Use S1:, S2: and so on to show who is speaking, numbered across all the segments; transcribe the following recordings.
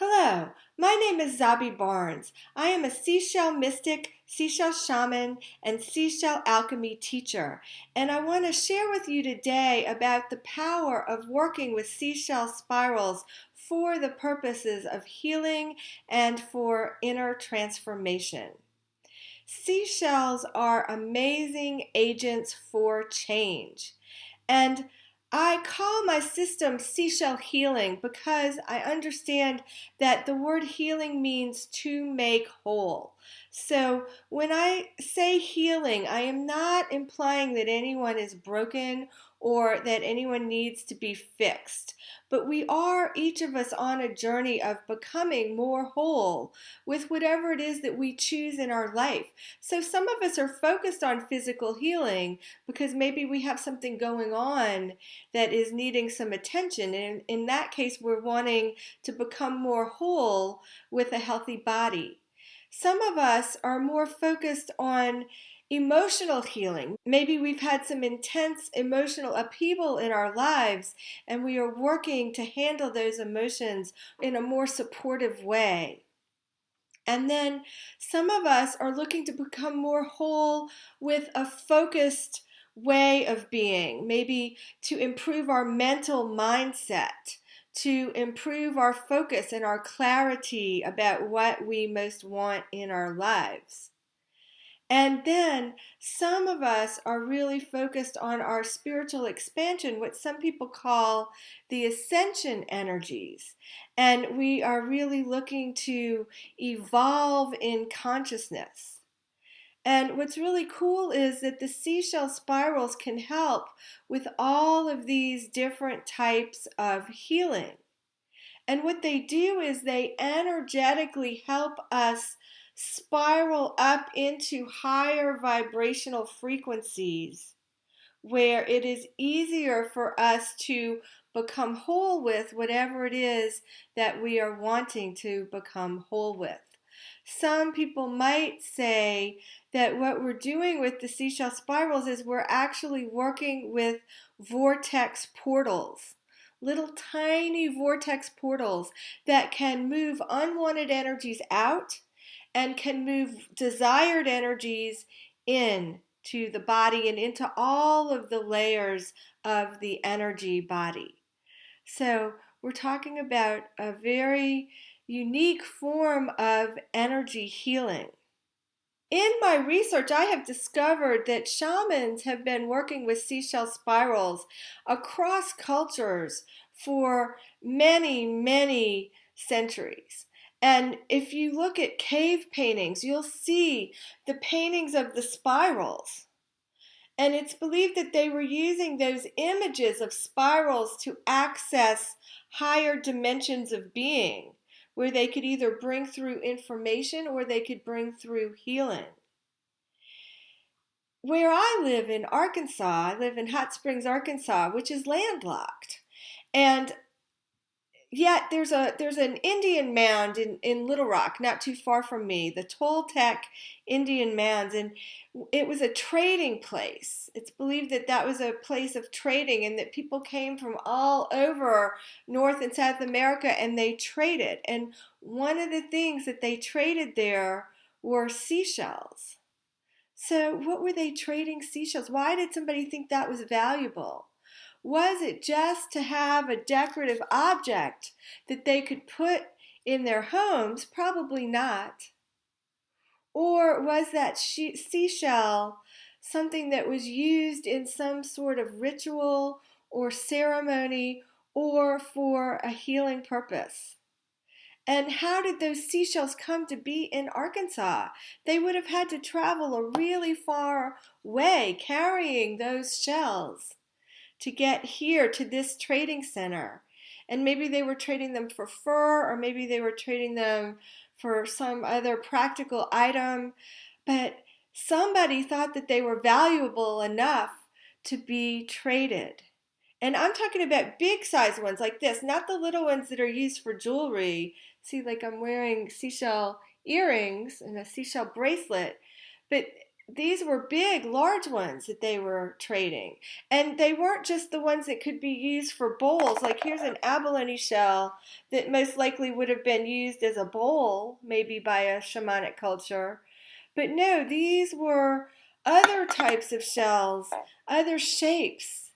S1: Hello, my name is Zabe Barnes. I am a seashell mystic, seashell shaman, and seashell alchemy teacher. And I want to share with you today about the power of working with seashell spirals for the purposes of healing and for inner transformation. Seashells are amazing agents for change. And I call my system Seashell Healing because I understand that the word healing means to make whole. So when I say healing, I am not implying that anyone is broken or that anyone needs to be fixed. But we are, each of us, on a journey of becoming more whole with whatever it is that we choose in our life. So some of us are focused on physical healing because maybe we have something going on that is needing some attention. And in that case, we're wanting to become more whole with a healthy body. Some of us are more focused on emotional healing. Maybe we've had some intense emotional upheaval in our lives and we are working to handle those emotions in a more supportive way. And then some of us are looking to become more whole with a focused way of being, maybe to improve our mental mindset, to improve our focus and our clarity about what we most want in our lives. And then some of us are really focused on our spiritual expansion, what some people call the ascension energies. And we are really looking to evolve in consciousness. And what's really cool is that the seashell spirals can help with all of these different types of healing. And what they do is they energetically help us spiral up into higher vibrational frequencies where it is easier for us to become whole with whatever it is that we are wanting to become whole with. Some people might say that what we're doing with the seashell spirals is we're actually working with vortex portals, little tiny vortex portals that can move unwanted energies out and can move desired energies in to the body and into all of the layers of the energy body. So we're talking about a very unique form of energy healing. In my research, I have discovered that shamans have been working with seashell spirals across cultures for many, many centuries. And if you look at cave paintings, you'll see the paintings of the spirals. And it's believed that they were using those images of spirals to access higher dimensions of being, where they could either bring through information or they could bring through healing. Where I live in Arkansas, I live in Hot Springs, Arkansas, which is landlocked. And yet there's an Indian mound in Little Rock, not too far from me, the Toltec Indian mounds, and it was a trading place. It's believed that that was a place of trading and that people came from all over North and South America and they traded. And one of the things that they traded there were seashells. So what were they trading seashells? Why did somebody think that was valuable? Was it just to have a decorative object that they could put in their homes? Probably not. Or was that seashell something that was used in some sort of ritual or ceremony or for a healing purpose? And how did those seashells come to be in Arkansas? They would have had to travel a really far way carrying those shells to get here to this trading center. And maybe they were trading them for fur, or maybe they were trading them for some other practical item. But somebody thought that they were valuable enough to be traded. And I'm talking about big size ones like this, not the little ones that are used for jewelry. See, like I'm wearing seashell earrings and a seashell bracelet. But these were big, large ones that they were trading. And they weren't just the ones that could be used for bowls. Like here's an abalone shell that most likely would have been used as a bowl, maybe by a shamanic culture. But no, these were other types of shells, other shapes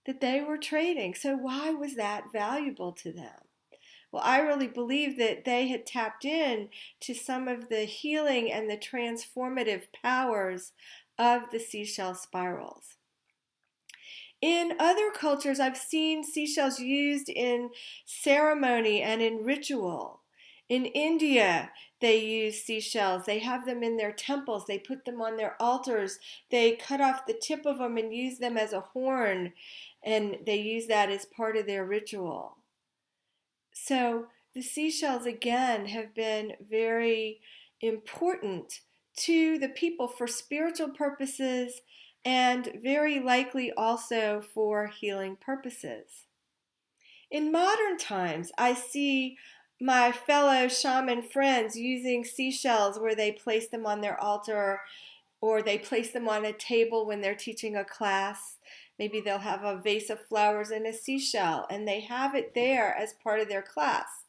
S1: that they were trading. So why was that valuable to them? Well, I really believe that they had tapped in to some of the healing and the transformative powers of the seashell spirals. In other cultures, I've seen seashells used in ceremony and in ritual. In India, they use seashells. They have them in their temples. They put them on their altars. They cut off the tip of them and use them as a horn, and they use that as part of their ritual. So the seashells, again, have been very important to the people for spiritual purposes and very likely also for healing purposes. In modern times, I see my fellow shaman friends using seashells where they place them on their altar or they place them on a table when they're teaching a class. Maybe they'll have a vase of flowers and a seashell, and they have it there as part of their class.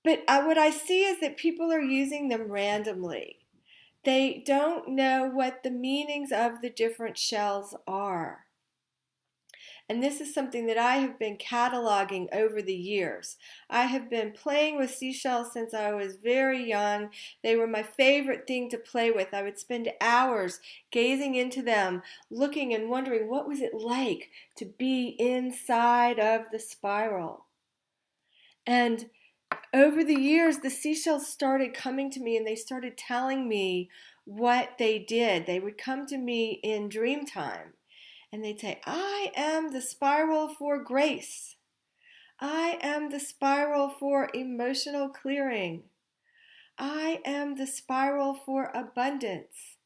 S1: But what I see is that people are using them randomly. They don't know what the meanings of the different shells are. And this is something that I have been cataloging over the years. I have been playing with seashells since I was very young. They were my favorite thing to play with. I would spend hours gazing into them, looking and wondering what was it like to be inside of the spiral. And over the years, the seashells started coming to me and they started telling me what they did. They would come to me in dream time. And they'd say, I am the spiral for grace. I am the spiral for emotional clearing. I am the spiral for abundance.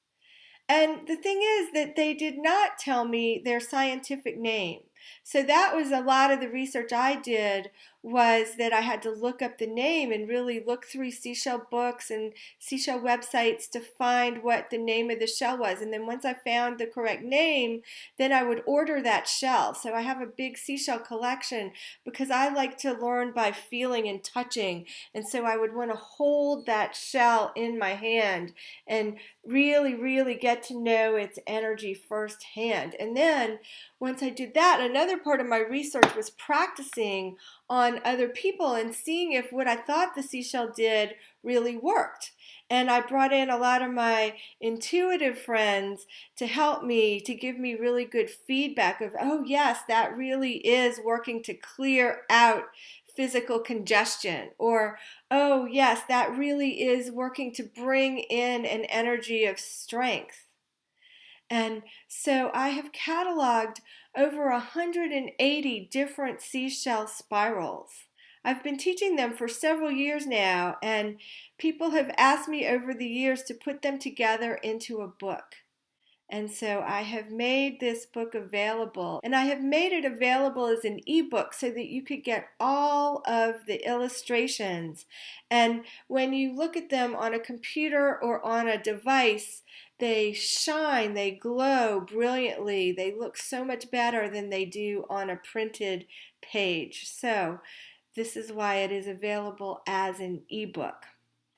S1: And the thing is that they did not tell me their scientific name. So that was a lot of the research I did, was that I had to look up the name and really look through seashell books and seashell websites to find what the name of the shell was. And then once I found the correct name, then I would order that shell. So I have a big seashell collection because I like to learn by feeling and touching. And so I would want to hold that shell in my hand and really, really get to know its energy firsthand. And then once I did that, another part of my research was practicing on other people and seeing if what I thought the seashell did really worked. And I brought in a lot of my intuitive friends to help me, to give me really good feedback of, oh yes, that really is working to clear out physical congestion, or oh yes, that really is working to bring in an energy of strength. And so I have cataloged over 180 different seashell spirals. I've been teaching them for several years now, and people have asked me over the years to put them together into a book. And so I have made this book available, and I have made it available as an ebook so that you could get all of the illustrations. And when you look at them on a computer or on a device, they shine, they glow brilliantly. They look so much better than they do on a printed page. So this is why it is available as an ebook.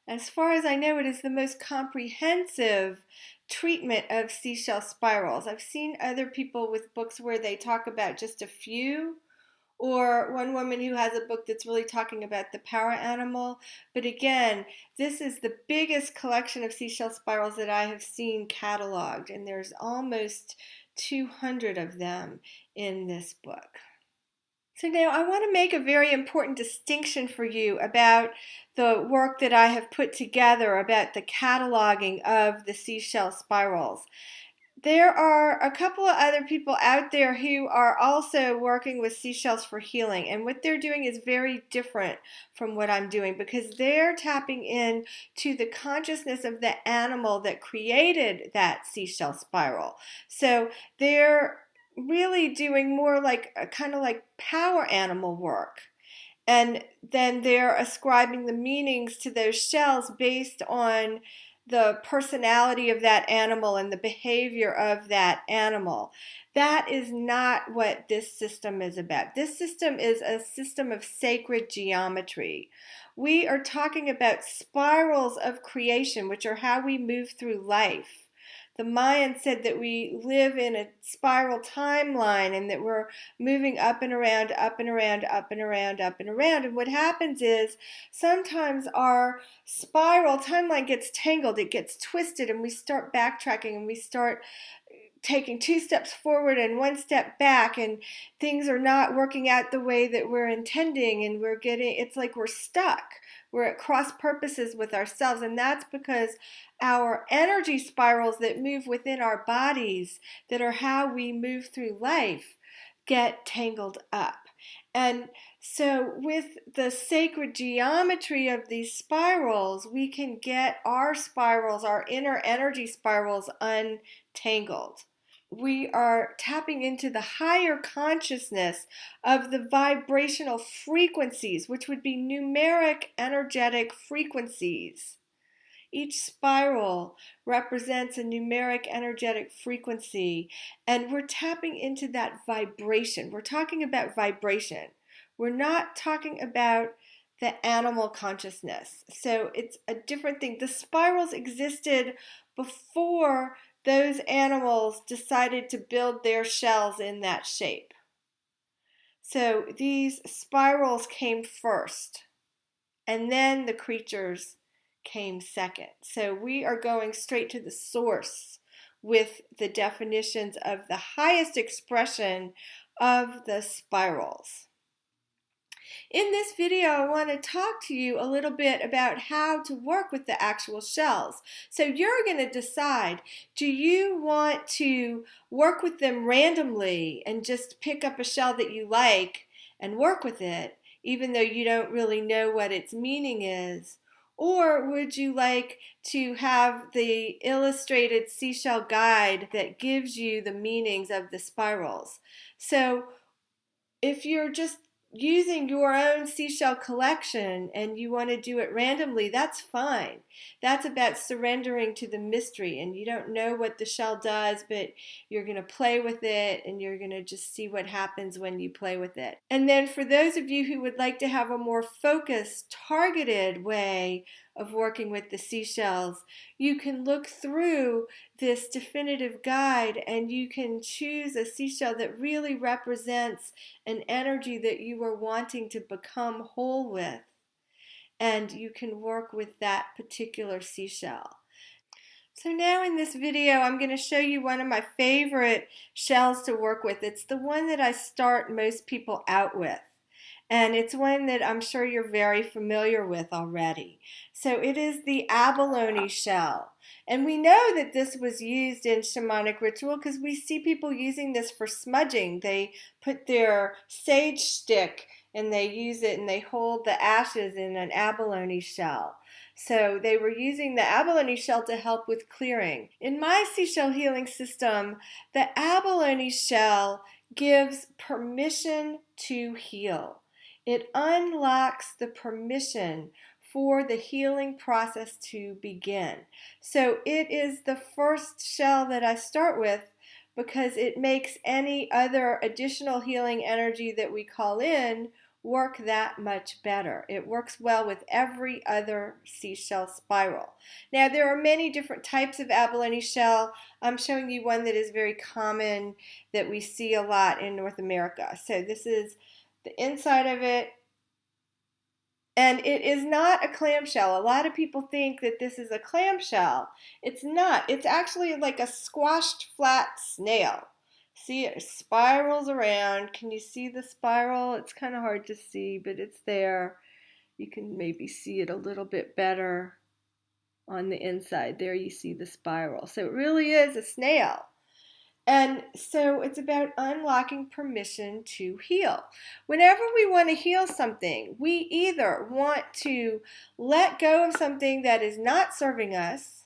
S1: As far as I know, it is the most comprehensive treatment of seashell spirals. I've seen other people with books where they talk about just a few, or one woman who has a book that's really talking about the power animal. But again, this is the biggest collection of seashell spirals that I have seen cataloged, and there's almost 200 of them in this book. So now I want to make a very important distinction for you about the work that I have put together about the cataloging of the seashell spirals. There are a couple of other people out there who are also working with seashells for healing, and what they're doing is very different from what I'm doing because they're tapping in to the consciousness of the animal that created that seashell spiral. So they're really doing more like a kind of like power animal work. And then they're ascribing the meanings to those shells based on the personality of that animal and the behavior of that animal. That is not what this system is about. This system is a system of sacred geometry. We are talking about spirals of creation, which are how we move through life. The Mayans said that we live in a spiral timeline and that we're moving up and around, up and around, up and around, up and around. And what happens is sometimes our spiral timeline gets tangled, it gets twisted, and we start backtracking and we start taking 2 steps forward and 1 step back, and things are not working out the way that we're intending, and it's like we're stuck. We're at cross purposes with ourselves, and that's because our energy spirals that move within our bodies, that are how we move through life, get tangled up. And so with the sacred geometry of these spirals, we can get our spirals, our inner energy spirals, untangled. We are tapping into the higher consciousness of the vibrational frequencies, which would be numeric energetic frequencies. Each spiral represents a numeric energetic frequency, and we're tapping into that vibration. We're talking about vibration. We're not talking about the animal consciousness. So it's a different thing. The spirals existed before those animals decided to build their shells in that shape. So these spirals came first, and then the creatures came second. So we are going straight to the source with the definitions of the highest expression of the spirals. In this video, I want to talk to you a little bit about how to work with the actual shells. So you're going to decide, do you want to work with them randomly and just pick up a shell that you like and work with it, even though you don't really know what its meaning is? Or would you like to have the illustrated seashell guide that gives you the meanings of the spirals? So if you're just using your own seashell collection and you want to do it randomly, that's fine. That's about surrendering to the mystery, and you don't know what the shell does, but you're going to play with it and you're going to just see what happens when you play with it. And then for those of you who would like to have a more focused, targeted way of working with the seashells, you can look through this definitive guide and you can choose a seashell that really represents an energy that you are wanting to become whole with, and you can work with that particular seashell. So now in this video, I'm going to show you one of my favorite shells to work with. It's the one that I start most people out with. And it's one that I'm sure you're very familiar with already. So it is the abalone shell. And we know that this was used in shamanic ritual because we see people using this for smudging. They put their sage stick and they use it and they hold the ashes in an abalone shell. So they were using the abalone shell to help with clearing. In my Seashell Healing system, the abalone shell gives permission to heal. It unlocks the permission for the healing process to begin. So it is the first shell that I start with because it makes any other additional healing energy that we call in work that much better. It works well with every other seashell spiral. Now there are many different types of abalone shell. I'm showing you one that is very common that we see a lot in North America. So this is the inside of it, and it is not a clamshell. A lot of people think that this is a clamshell. It's not. It's actually like a squashed flat snail. See, it spirals around. Can you see the spiral? It's kind of hard to see, but it's there. You can maybe see it a little bit better on the inside. There you see the spiral. So it really is a snail. And so it's about unlocking permission to heal. Whenever we want to heal something, we either want to let go of something that is not serving us,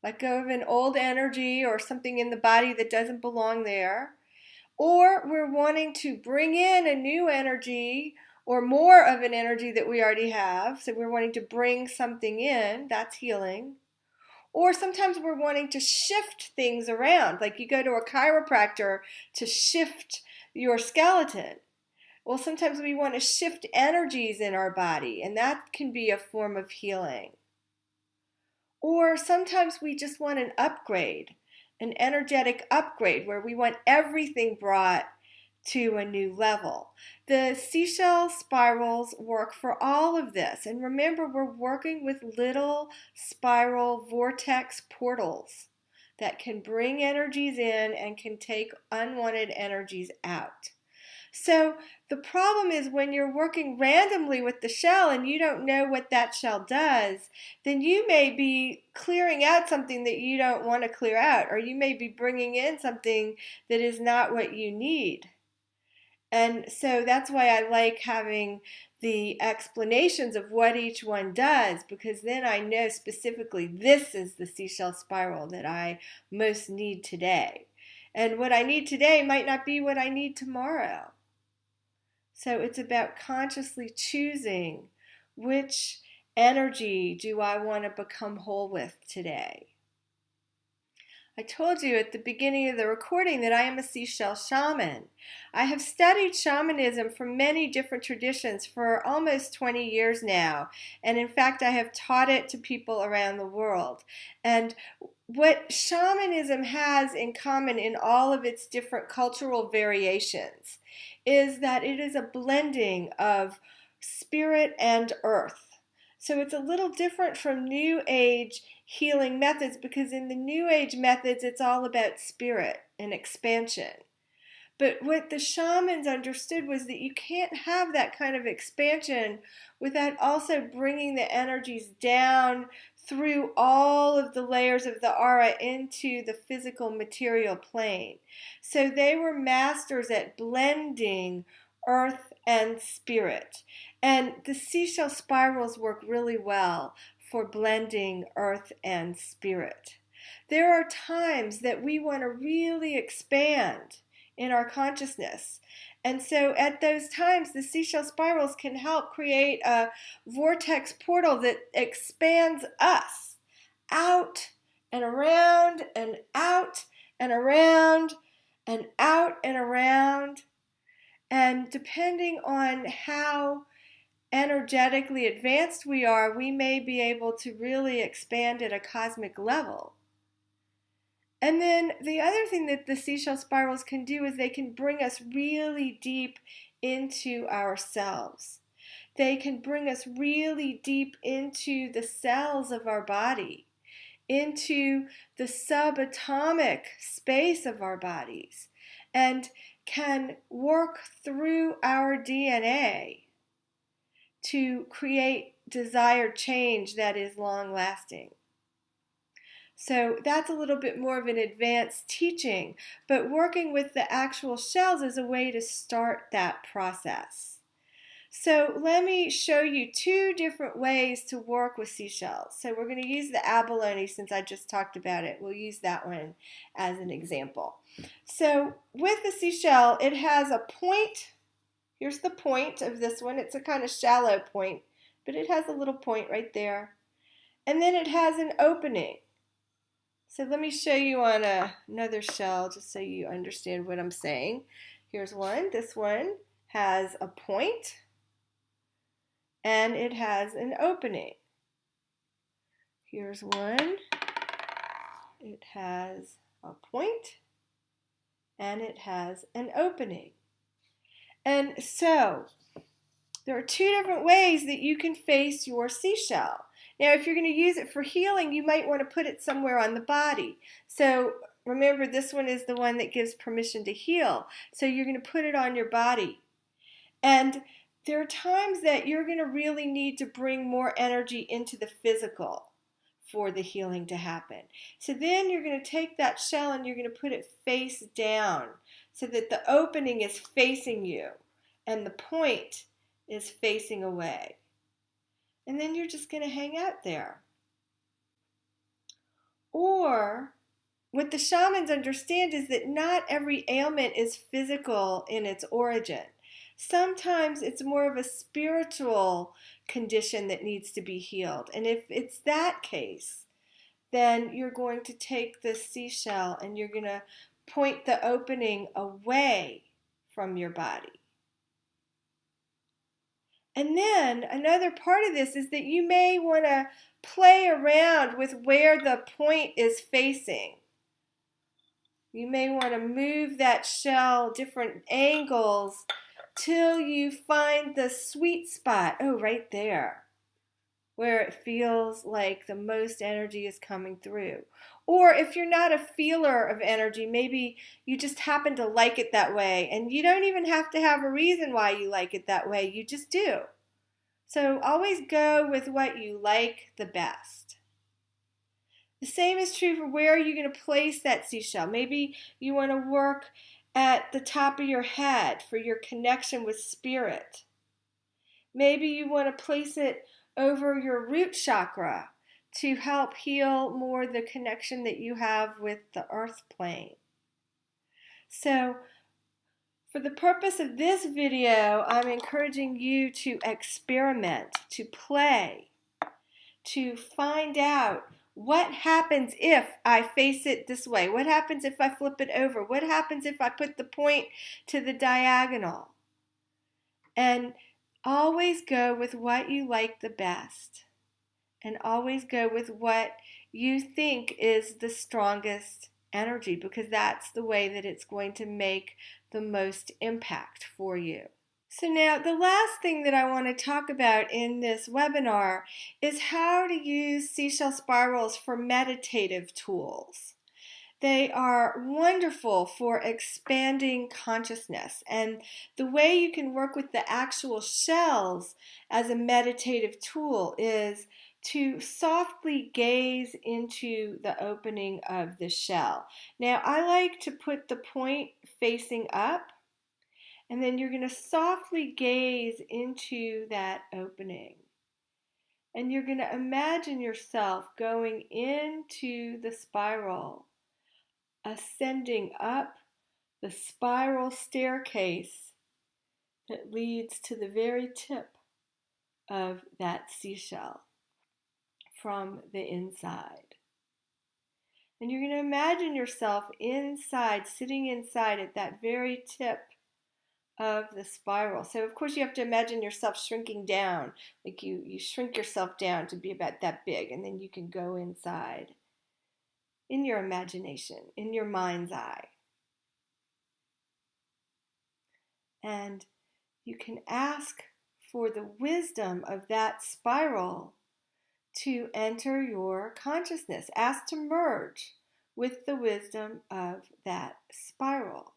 S1: let go of an old energy or something in the body that doesn't belong there, or we're wanting to bring in a new energy or more of an energy that we already have. So we're wanting to bring something in, that's healing. Or sometimes we're wanting to shift things around, like you go to a chiropractor to shift your skeleton. Well, sometimes we want to shift energies in our body, and that can be a form of healing. Or sometimes we just want an upgrade, an energetic upgrade where we want everything brought to a new level. The seashell spirals work for all of this. And remember, we're working with little spiral vortex portals that can bring energies in and can take unwanted energies out. So the problem is when you're working randomly with the shell and you don't know what that shell does, then you may be clearing out something that you don't want to clear out, or you may be bringing in something that is not what you need. And so that's why I like having the explanations of what each one does, because then I know specifically this is the seashell spiral that I most need today. And what I need today might not be what I need tomorrow. So it's about consciously choosing which energy do I want to become whole with today. I told you at the beginning of the recording that I am a seashell shaman. I have studied shamanism from many different traditions for almost 20 years now. And in fact, I have taught it to people around the world. And what shamanism has in common in all of its different cultural variations is that it is a blending of spirit and earth. So it's a little different from New Age healing methods, because in the New Age methods, it's all about spirit and expansion. But what the shamans understood was that you can't have that kind of expansion without also bringing the energies down through all of the layers of the aura into the physical material plane. So they were masters at blending earth and spirit. And the seashell spirals work really well for blending earth and spirit. There are times that we want to really expand in our consciousness. And so at those times, the seashell spirals can help create a vortex portal that expands us out and around and out and around and out and around. And depending on how energetically advanced we are, we may be able to really expand at a cosmic level. And then the other thing that the seashell spirals can do is they can bring us really deep into ourselves. They can bring us really deep into the cells of our body, into the subatomic space of our bodies, and can work through our DNA to create desired change that is long-lasting. So that's a little bit more of an advanced teaching, but working with the actual shells is a way to start that process. So let me show you two different ways to work with seashells. So we're going to use the abalone since I just talked about it. We'll use that one as an example. So with the seashell, it has a point. Here's the point of this one. It's a kind of shallow point, but it has a little point right there. And then it has an opening. So let me show you on another shell just so you understand what I'm saying. Here's one. This one has a point and it has an opening. Here's one. It has a point and it has an opening. And so there are two different ways that you can face your seashell. Now, if you're going to use it for healing, you might want to put it somewhere on the body. So remember, this one is the one that gives permission to heal. So you're going to put it on your body. And there are times that you're going to really need to bring more energy into the physical for the healing to happen. So then you're going to take that shell and you're going to put it face down so that the opening is facing you and the point is facing away. And then you're just going to hang out there. Or what the shamans understand is that not every ailment is physical in its origin. Sometimes it's more of a spiritual condition that needs to be healed. And if it's that case, then you're going to take the seashell and you're going to point the opening away from your body. And then another part of this is that you may want to play around with where the point is facing. You may want to move that shell different angles till you find the sweet spot. Oh, right there, where it feels like the most energy is coming through. Or if you're not a feeler of energy, maybe you just happen to like it that way, and you don't even have to have a reason why you like it that way. You just do. So always go with what you like the best. The same is true for where you're going to place that seashell. Maybe you want to work at the top of your head for your connection with spirit. Maybe you want to place it over your root chakra to help heal more the connection that you have with the earth plane. So, for the purpose of this video, I'm encouraging you to experiment, to play, to find out what happens if I face it this way. What happens if I flip it over? What happens if I put the point to the diagonal? And always go with what you like the best. And always go with what you think is the strongest energy, because that's the way that it's going to make the most impact for you. So now the last thing that I want to talk about in this webinar is how to use seashell spirals for meditative tools. They are wonderful for expanding consciousness, and the way you can work with the actual shells as a meditative tool is to softly gaze into the opening of the shell. Now, I like to put the point facing up, and then you're going to softly gaze into that opening. And you're going to imagine yourself going into the spiral, ascending up the spiral staircase that leads to the very tip of that seashell from the inside. And you're going to imagine yourself inside, sitting inside at that very tip of the spiral. So of course you have to imagine yourself shrinking down, like you shrink yourself down to be about that big, and then you can go inside in your imagination, in your mind's eye. And you can ask for the wisdom of that spiral to enter your consciousness. Ask to merge with the wisdom of that spiral.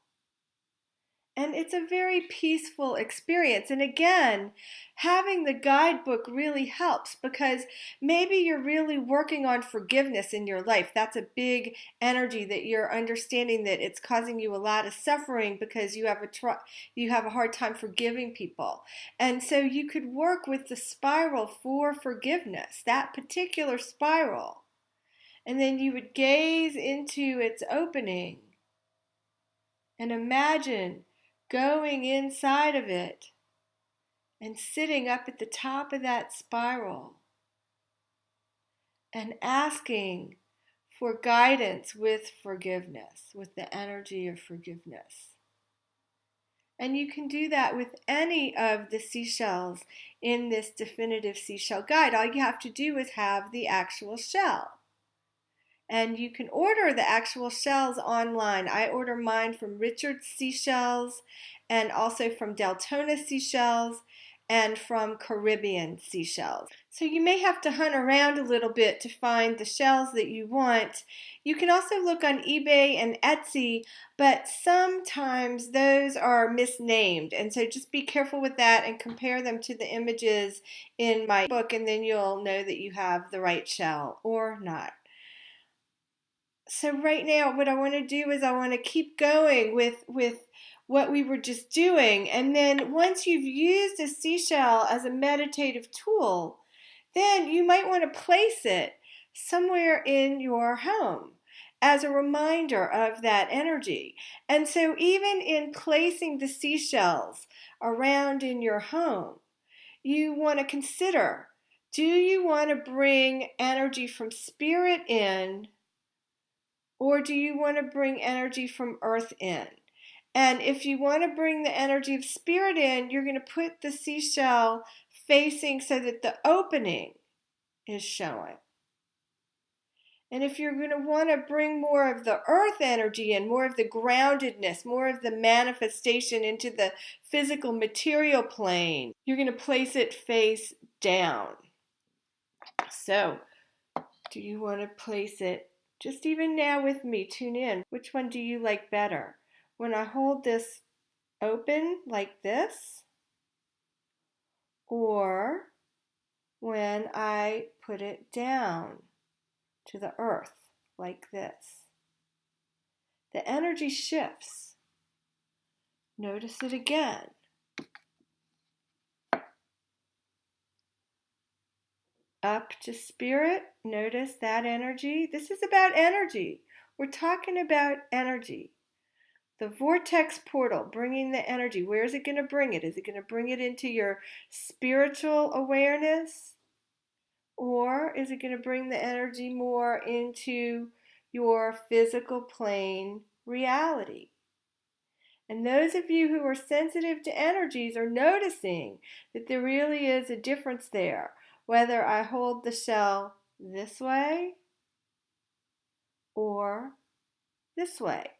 S1: And it's a very peaceful experience. And again, having the guidebook really helps, because maybe you're really working on forgiveness in your life. That's a big energy that you're understanding that it's causing you a lot of suffering because you have a hard time forgiving people. And so you could work with the spiral for forgiveness, that particular spiral. And then you would gaze into its opening and imagine going inside of it and sitting up at the top of that spiral and asking for guidance with forgiveness, with the energy of forgiveness. And you can do that with any of the seashells in this definitive seashell guide. All you have to do is have the actual shell. And you can order the actual shells online. I order mine from Richard's Seashells, and also from Deltona Seashells, and from Caribbean Seashells. So you may have to hunt around a little bit to find the shells that you want. You can also look on eBay and Etsy, but sometimes those are misnamed. And so just be careful with that and compare them to the images in my book, and then you'll know that you have the right shell or not. So right now what I want to do is I want to keep going with what we were just doing. And then once you've used a seashell as a meditative tool, then you might want to place it somewhere in your home as a reminder of that energy. And so even in placing the seashells around in your home, you want to consider Do you want to bring energy from spirit in, or do you want to bring energy from earth in? And if you want to bring the energy of spirit in, you're going to put the seashell facing so that the opening is showing. And if you're going to want to bring more of the earth energy in, more of the groundedness, more of the manifestation into the physical material plane, you're going to place it face down. So, do you want to place it just even now with me? Tune in. Which one do you like better? When I hold this open like this, or when I put it down to the earth like this? The energy shifts. Notice it again. Up to spirit, notice that energy. This is about energy. We're talking about energy. The vortex portal, bringing the energy. Where is it going to bring it? Is it going to bring it into your spiritual awareness? Or is it going to bring the energy more into your physical plane reality? And those of you who are sensitive to energies are noticing that there really is a difference there. Whether I hold the shell this way or this way.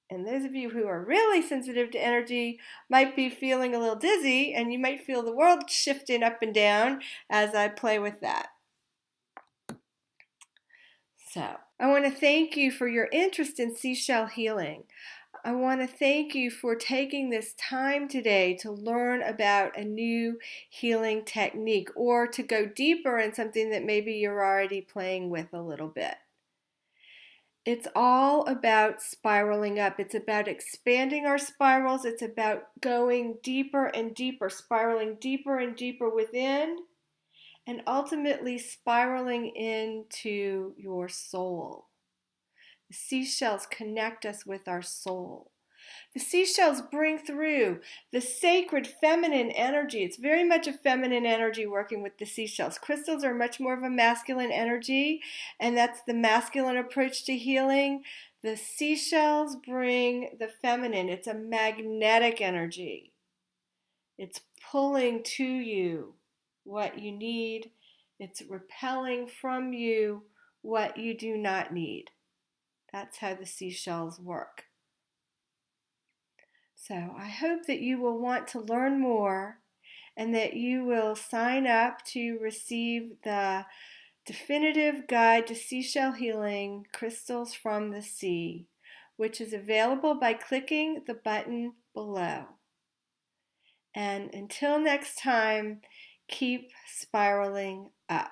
S1: And those of you who are really sensitive to energy might be feeling a little dizzy, and you might feel the world shifting up and down as I play with that. So, I want to thank you for your interest in Seashell Healing. I want to thank you for taking this time today to learn about a new healing technique, or to go deeper in something that maybe you're already playing with a little bit. It's all about spiraling up. It's about expanding our spirals. It's about going deeper and deeper, spiraling deeper and deeper within, and ultimately spiraling into your soul. The seashells connect us with our soul. The seashells bring through the sacred feminine energy. It's very much a feminine energy working with the seashells. Crystals are much more of a masculine energy, and that's the masculine approach to healing. The seashells bring the feminine. It's a magnetic energy. It's pulling to you what you need. It's repelling from you what you do not need. That's how the seashells work. So I hope that you will want to learn more, and that you will sign up to receive the definitive guide to Seashell Healing, Crystals from the Sea, which is available by clicking the button below. And until next time, keep spiraling up.